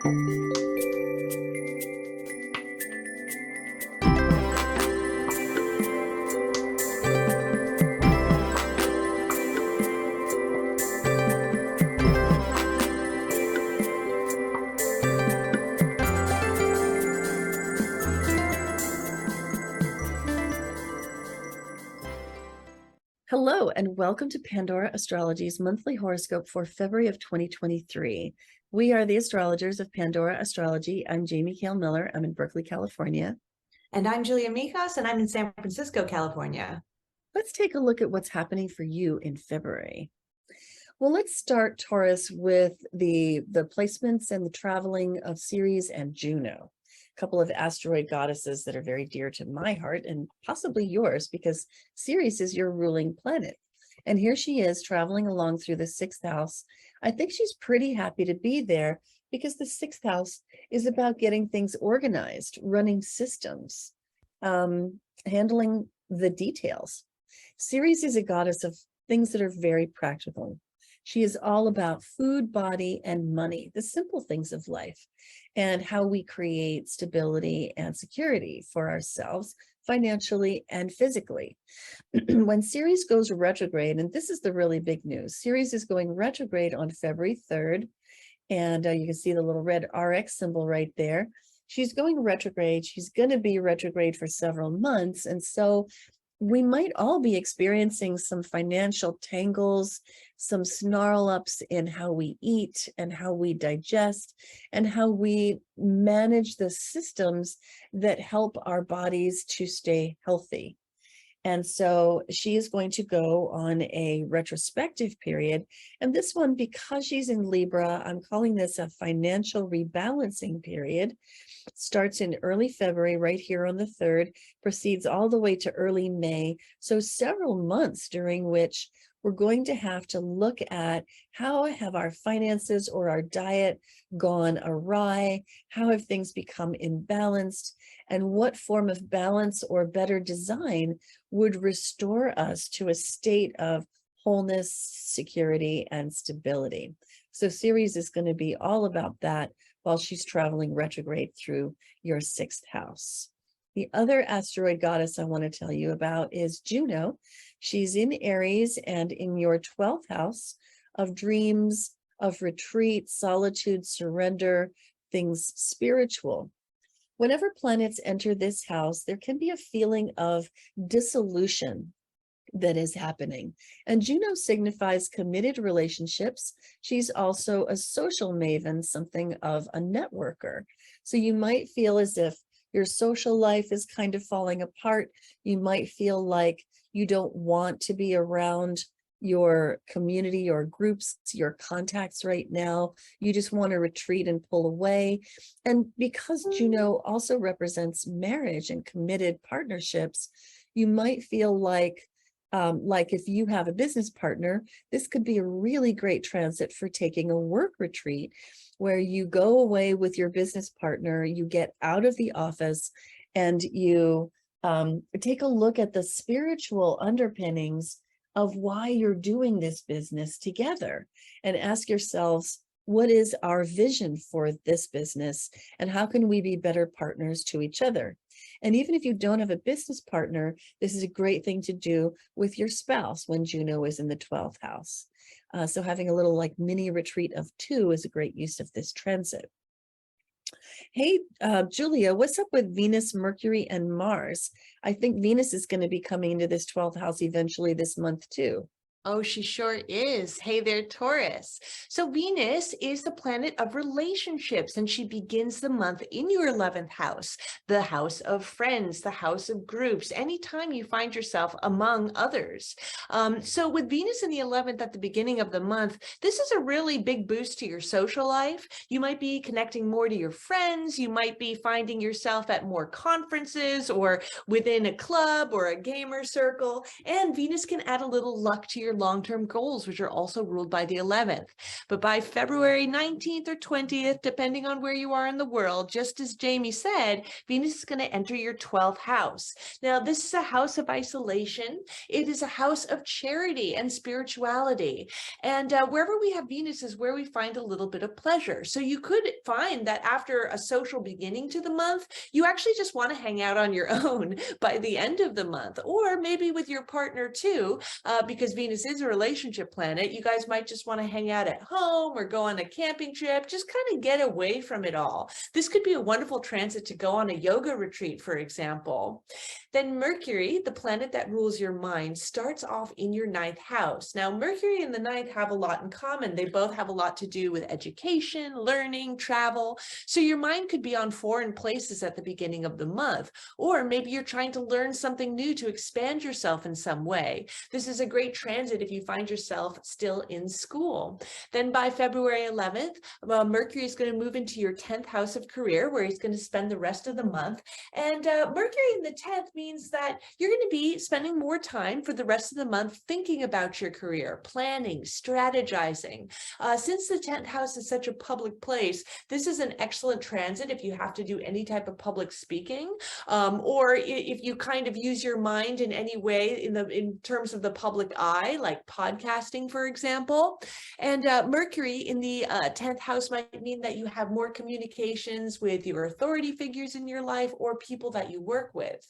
Hello, and welcome to Pandora Astrology's monthly horoscope for February of 2023. We are the astrologers of Pandora Astrology. I'm Jamie Kale Miller. I'm in Berkeley, California. And I'm Julia Mijas, and I'm in San Francisco, California. Let's take a look at what's happening for you in February. Well, let's start, Taurus, with the placements and the traveling of Ceres and Juno, a couple of asteroid goddesses that are very dear to my heart and possibly yours, because Ceres is your ruling planet. And here she is traveling along through the sixth house. I think she's pretty happy to be there because the sixth house is about getting things organized, running systems, handling the details. Ceres is a goddess of things that are very practical. She is all about food, body, and money, the simple things of life, and how we create stability and security for ourselves financially and physically. When Ceres goes retrograde, and this is the really big news, Ceres is going retrograde on February 3rd, and you can see the little red RX symbol right there. She's going retrograde. She's going to be retrograde for several months, and so we might all be experiencing some financial tangles, some snarl ups in how we eat and how we digest and how we manage the systems that help our bodies to stay healthy. And so she is going to go on a retrospective period. And this one, because she's in Libra, I'm calling this a financial rebalancing period. Starts in early February, right here on the 3rd, proceeds all the way to early May. So several months during which we're going to have to look at how have our finances or our diet gone awry? How have things become imbalanced? And what form of balance or better design would restore us to a state of wholeness, security, and stability? So Ceres is going to be all about that while she's traveling retrograde through your sixth house. The other asteroid goddess I want to tell you about is Juno. She's in Aries and in your 12th house of dreams, of retreat, solitude, surrender, things spiritual. Whenever planets enter this house, there can be a feeling of dissolution that is happening. And Juno signifies committed relationships. She's also a social maven, something of a networker. So you might feel as if your social life is kind of falling apart. You might feel like you don't want to be around your community or groups, your contacts right now. You just want to retreat and pull away. And because Juno also represents marriage and committed partnerships, you might feel like if you have a business partner, this could be a really great transit for taking a work retreat where you go away with your business partner, you get out of the office, and you take a look at the spiritual underpinnings of why you're doing this business together and ask yourselves, what is our vision for this business and how can we be better partners to each other? And even if you don't have a business partner, this is a great thing to do with your spouse when Juno is in the 12th house. So having a little like mini retreat of 2 is a great use of this transit. Hey, Julia, what's up with Venus, Mercury, and Mars? I think Venus is going to be coming into this 12th house eventually this month too. Oh, she sure is. Hey there, Taurus. So Venus is the planet of relationships, and she begins the month in your 11th house, the house of friends, the house of groups, anytime you find yourself among others. So with Venus in the 11th at the beginning of the month, this is a really big boost to your social life. You might be connecting more to your friends. You might be finding yourself at more conferences or within a club or a gamer circle, and Venus can add a little luck to your your long-term goals, which are also ruled by the 11th. But by February 19th or 20th, depending on where you are in the world, just as Jamie said, Venus is going to enter your 12th house. Now, this is a house of isolation. It is a house of charity and spirituality. And wherever we have Venus is where we find a little bit of pleasure. So you could find that after a social beginning to the month, you actually just want to hang out on your own by the end of the month, or maybe with your partner too, because Venus is a relationship planet. You guys might just want to hang out at home or go on a camping trip, just kind of get away from it all. This could be a wonderful transit to go on a yoga retreat, for example. Then Mercury, the planet that rules your mind, starts off in your 9th house. Now, Mercury and the 9th have a lot in common. They both have a lot to do with education, learning, travel. So your mind could be on foreign places at the beginning of the month, or maybe you're trying to learn something new to expand yourself in some way. This is a great transit if you find yourself still in school. Then by February 11th, Mercury is going to move into your 10th house of career, where he's going to spend the rest of the month. And Mercury in the 10th means that you're going to be spending more time for the rest of the month thinking about your career, planning, strategizing. Since the 10th house is such a public place, this is an excellent transit if you have to do any type of public speaking, or if you kind of use your mind in any way in terms of the public eye, like podcasting, for example. And Mercury in the 10th house might mean that you have more communications with your authority figures in your life or people that you work with.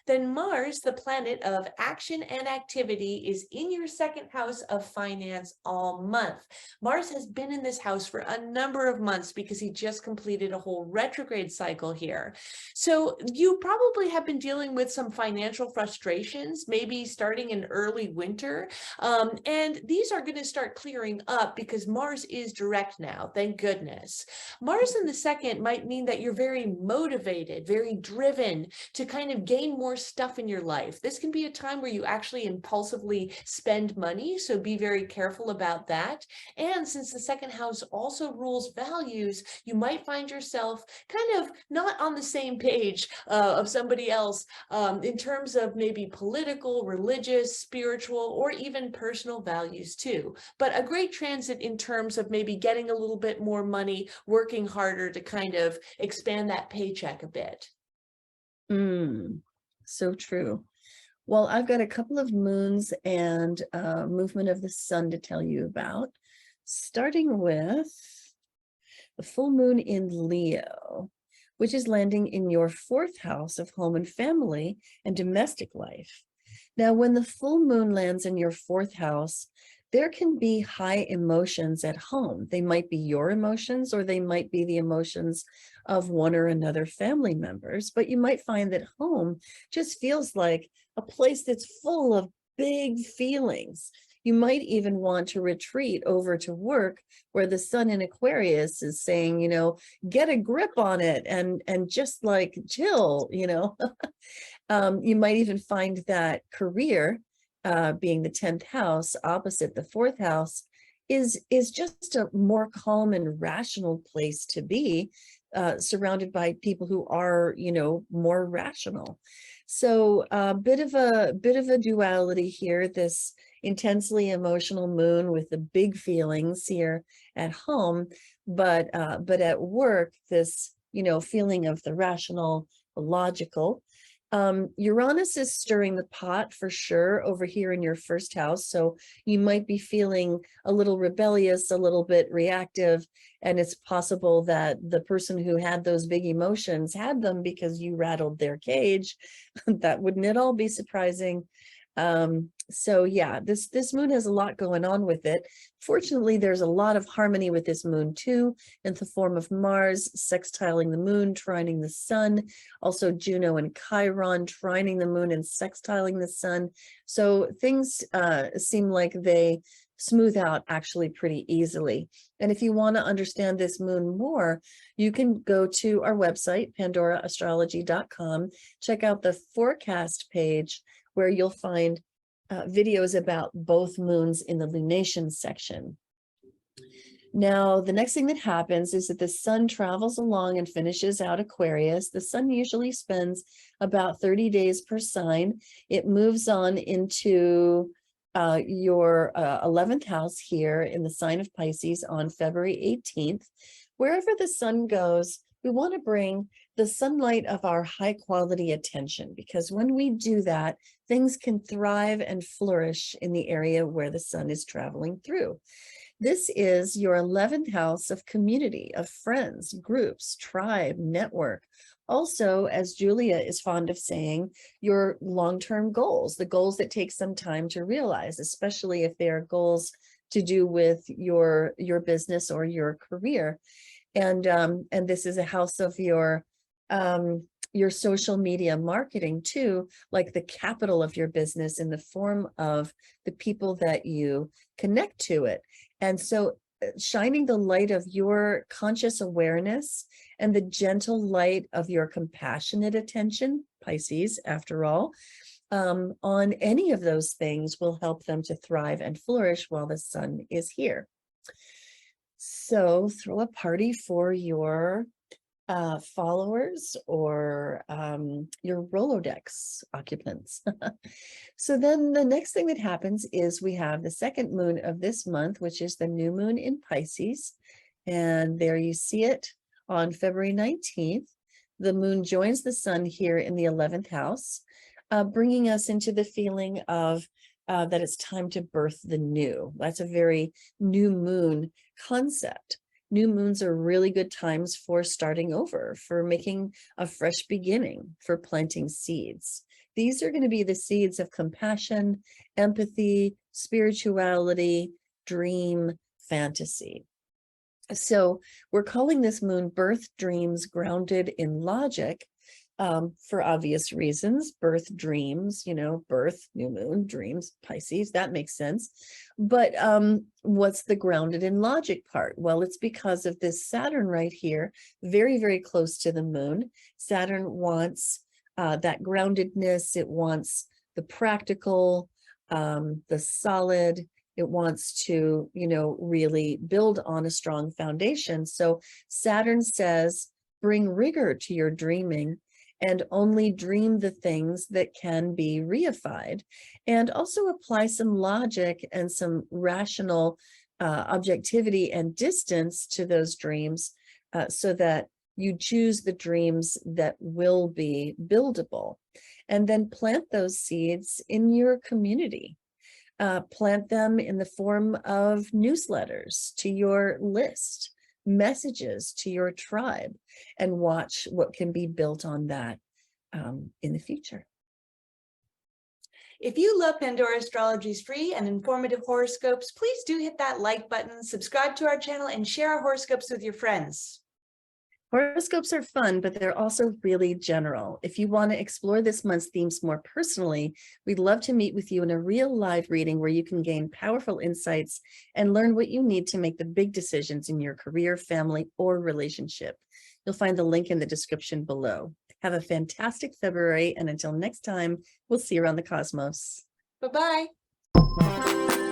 Then Mars, the planet of action and activity, is in your 2nd house of finance all month. Mars has been in this house for a number of months because he just completed a whole retrograde cycle here. So you probably have been dealing with some financial frustrations, maybe starting in early winter. And these are going to start clearing up because Mars is direct now, thank goodness. Mars in the 2nd might mean that you're very motivated, very driven to kind of gain more stuff in your life. This can be a time where you actually impulsively spend money, so be very careful about that. And since the 2nd house also rules values, you might find yourself kind of not on the same page of somebody else in terms of maybe political, religious, spiritual, or even personal values too. But a great transit in terms of maybe getting a little bit more money, working harder to kind of expand that paycheck a bit. So true. Well, I've got a couple of moons and movement of the sun to tell you about, starting with the full moon in Leo, which is landing in your 4th house of home and family and domestic life. Now, when the full moon lands in your 4th house, there can be high emotions at home. They might be your emotions, or they might be the emotions of one or another family members, but you might find that home just feels like a place that's full of big feelings. You might even want to retreat over to work where the sun in Aquarius is saying, you know, get a grip on it and just like chill, you know. You might even find that career, being the 10th house opposite the 4th house, is just a more calm and rational place to be, surrounded by people who are, you know, more rational. So a bit of a duality here, this intensely emotional moon with the big feelings here at home, but at work, this, you know, feeling of the rational, the logical. Uranus is stirring the pot for sure over here in your 1st house. So you might be feeling a little rebellious, a little bit reactive. And it's possible that the person who had those big emotions had them because you rattled their cage. That wouldn't at all be surprising. So yeah, this moon has a lot going on with it. Fortunately, there's a lot of harmony with this moon too, in the form of Mars sextiling the moon, trining the sun, also Juno and Chiron trining the moon and sextiling the sun. So things seem like they smooth out actually pretty easily. And if you want to understand this moon more, you can go to our website, pandoraastrology.com, check out the forecast page where you'll find videos about both moons in the lunation section. Now, the next thing that happens is that the sun travels along and finishes out Aquarius. The sun usually spends about 30 days per sign. It moves on into your 11th house here in the sign of Pisces on February 18th. Wherever the sun goes, we want to bring the sunlight of our high quality attention, because when we do that, things can thrive and flourish in the area where the sun is traveling through. This is your 11th house of community, of friends, groups, tribe, network. Also, as Julia is fond of saying, your long-term goals, the goals that take some time to realize, especially if they are goals to do with your business or your career. And this is a house of your social media marketing too, like the capital of your business in the form of the people that you connect to it. And so shining the light of your conscious awareness and the gentle light of your compassionate attention, Pisces, after all, on any of those things will help them to thrive and flourish while the sun is here. So throw a party for your followers or your Rolodex occupants. So then the next thing that happens is we have the second moon of this month, which is the new moon in Pisces. And there you see it on February 19th. The moon joins the sun here in the 11th house, bringing us into the feeling of that it's time to birth the new. That's a very new moon concept. New moons are really good times for starting over, for making a fresh beginning, for planting seeds. These are going to be the seeds of compassion, empathy, spirituality, dream, fantasy. So we're calling this moon Birth Dreams Grounded in Logic, for obvious reasons. Birth dreams, birth, new moon, dreams, Pisces, that makes sense. But what's the grounded in logic part? Well, it's because of this Saturn right here, very, very close to the moon. Saturn wants that groundedness. It wants the practical, the solid. It wants to, really build on a strong foundation. So Saturn says, bring rigor to your dreaming and only dream the things that can be reified, and also apply some logic and some rational objectivity and distance to those dreams, so that you choose the dreams that will be buildable. And then plant those seeds in your community. Plant them in the form of newsletters to your list, messages to your tribe, and watch what can be built on that in the future. If you love Pandora Astrology's free and informative horoscopes, please do hit that like button, subscribe to our channel, and share our horoscopes with your friends. Horoscopes are fun, but they're also really general. If you want to explore this month's themes more personally, we'd love to meet with you in a real live reading where you can gain powerful insights and learn what you need to make the big decisions in your career, family, or relationship. You'll find the link in the description below. Have a fantastic February, and until next time, we'll see you around the cosmos. Bye-bye.